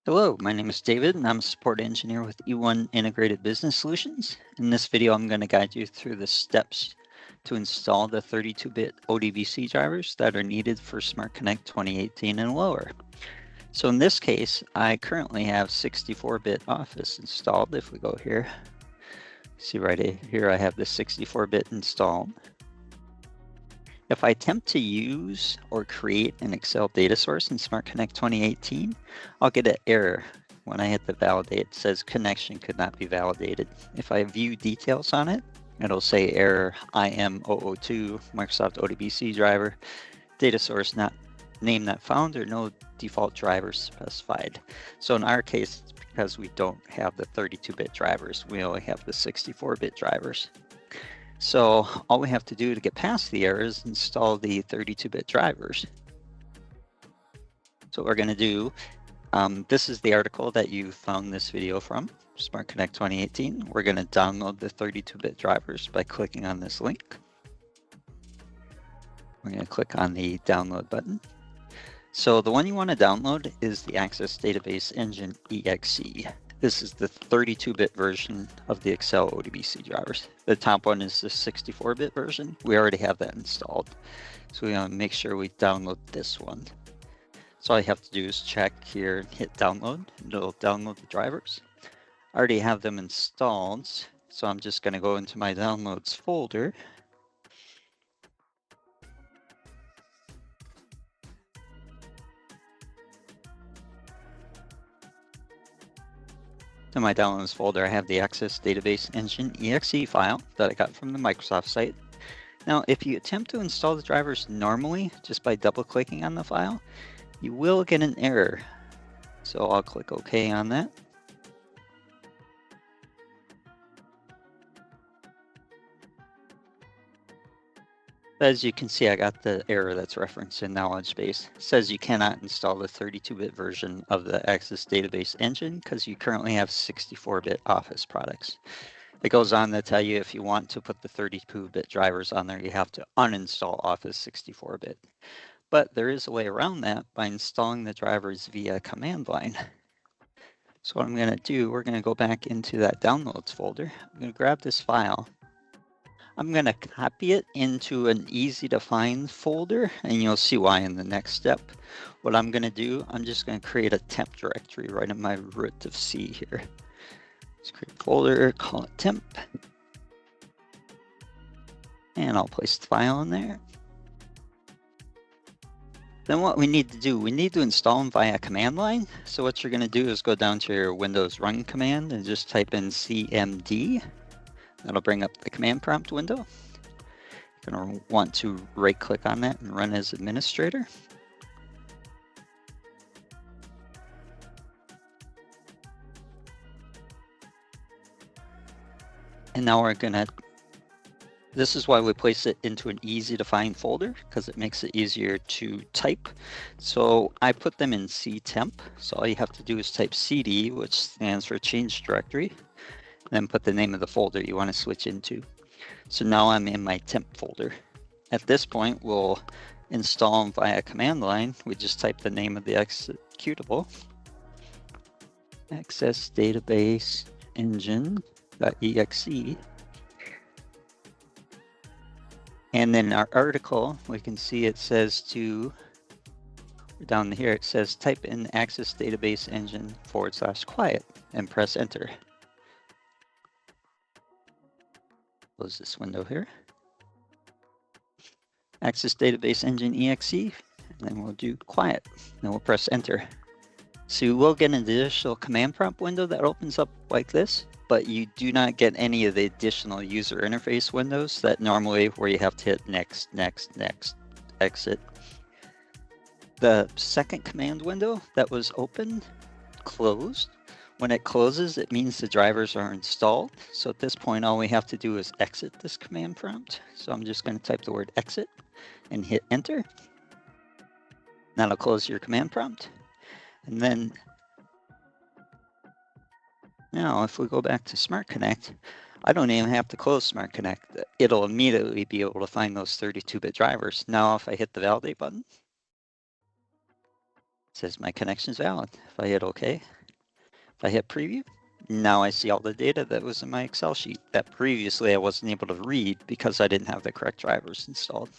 Hello, my name is David and I'm a support engineer with E1 Integrated Business Solutions. In this video, I'm going to guide you through the steps to install the 32-bit ODBC drivers that are needed for SmartConnect 2018 and lower. So in this case, I currently have 64-bit Office installed. If we go here, see right here, I have the 64-bit installed. If I attempt to use or create an Excel data source in SmartConnect 2018, I'll get an error. When I hit the validate, it says connection could not be validated. If I view details on it, it'll say error IM002 Microsoft ODBC driver, data source not name not found, or no default drivers specified. So in our case, it's because we don't have the 32-bit drivers. We only have the 64-bit drivers. So all we have to do to get past the error is install the 32-bit drivers. So what we're going to do, this is the article that you found this video from, SmartConnect 2018. We're going to download the 32-bit drivers by clicking on this link. We're going to click on the download button. So the one you want to download is the Access Database Engine EXE. This is the 32-bit version of the Excel ODBC drivers. The top one is the 64-bit version. We already have that installed. So we want to make sure we download this one. So all you have to do is check here and hit download. It'll download the drivers. I already have them installed. So I'm just going to go into my downloads folder. In my downloads folder, I have the Access Database Engine EXE file that I got from the Microsoft site. Now, if you attempt to install the drivers normally, just by double-clicking on the file, you will get an error. So I'll click OK on that. As you can see, I got the error that's referenced in knowledge base. It says you cannot install the 32-bit version of the Access Database Engine because you currently have 64-bit Office products. It goes on to tell you if you want to put the 32-bit drivers on there, you have to uninstall Office 64-bit. But there is a way around that by installing the drivers via command line. So what I'm going to do, we're going to go back into that downloads folder. I'm going to grab this file. I'm going to copy it into an easy to find folder, and you'll see why in the next step. What I'm going to do, I'm just going to create a temp directory right in my root of C here. Let's create a folder, call it temp. And I'll place the file in there. Then what we need to do, we need to install them via command line. So what you're going to do is go down to your Windows Run command and just type in CMD. That'll bring up the command prompt window. You're going to want to right-click on that and run as administrator. And now we're going to, this is why we place it into an easy-to-find folder, because it makes it easier to type. So I put them in ctemp. So all you have to do is type cd, which stands for change directory. Then put the name of the folder you want to switch into. So now I'm in my temp folder. At this point, we'll install them via command line. We just type the name of the executable. Access Database Engine.exe. And then our article, we can see it says to, down here, it says type in Access Database Engine /quiet and press enter. Close this window here. Access Database Engine EXE, and then we'll do quiet. Then we'll press enter. So you will get an additional command prompt window that opens up like this, but you do not get any of the additional user interface windows that normally where you have to hit next, next, next, exit. The second command window that was open closed. When it closes, it means the drivers are installed. So at this point, all we have to do is exit this command prompt. So I'm just going to type the word exit and hit enter. That'll close your command prompt. And then now if we go back to SmartConnect, I don't even have to close SmartConnect. It'll immediately be able to find those 32-bit drivers. Now if I hit the validate button, It says my connection is valid. If I hit OK, if I hit preview, now I see all the data that was in my Excel sheet that previously I wasn't able to read because I didn't have the correct drivers installed.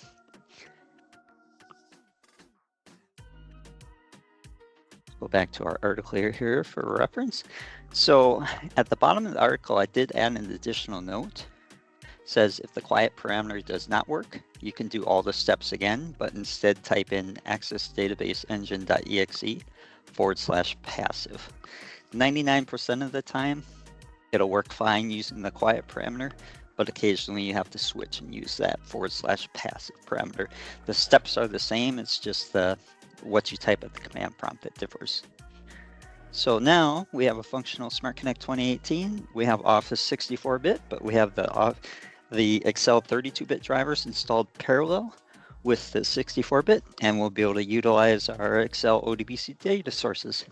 Go back to our article here for reference. So at the bottom of the article, I did add an additional note. It says if the quiet parameter does not work, you can do all the steps again, but instead type in accessdatabaseengine.exe/passive. 99% of the time, it'll work fine using the quiet parameter, but occasionally you have to switch and use that /passive parameter. The steps are the same, it's just what you type at the command prompt that differs. So now we have a functional SmartConnect 2018. We have Office 64-bit, but we have the Excel 32-bit drivers installed parallel with the 64-bit, and we'll be able to utilize our Excel ODBC data sources.